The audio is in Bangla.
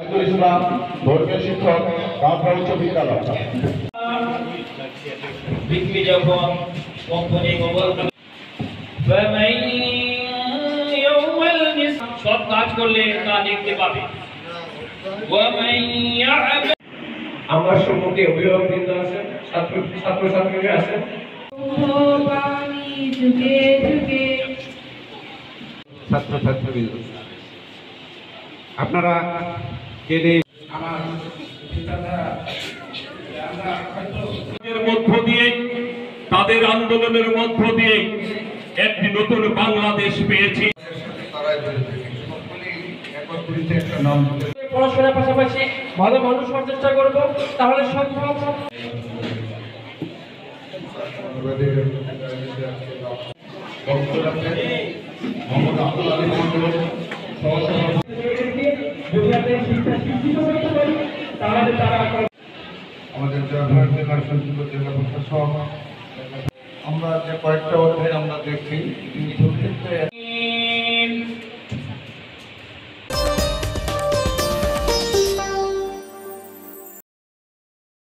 ইসলাম ধর্মীয় শিক্ষক কাঁকড়া উচ্চ বিদ্যালয়। পৃথিবী যখন কম্পনে সব কাজ করলে তা দেখতে পাবে। আমার সম্মুখে অভিভাবকবৃন্দ আছেন, ছাত্রছাত্রীরা আছেন। ছাত্রছাত্রীবৃন্দ আপনারা কেঁদে আমার মধ্য দিয়ে তাদের আন্দোলনের মধ্য দিয়ে একটি নতুন বাংলাদেশ পেয়েছি। পড়াশোনার পাশাপাশি ভালো মানুষ হওয়ার চেষ্টা করবো, তাহলে সম্ভব। আমাদের জেলা প্রশাসক আমরা যে কয়েকটা অধ্যায় আমরা দেখছি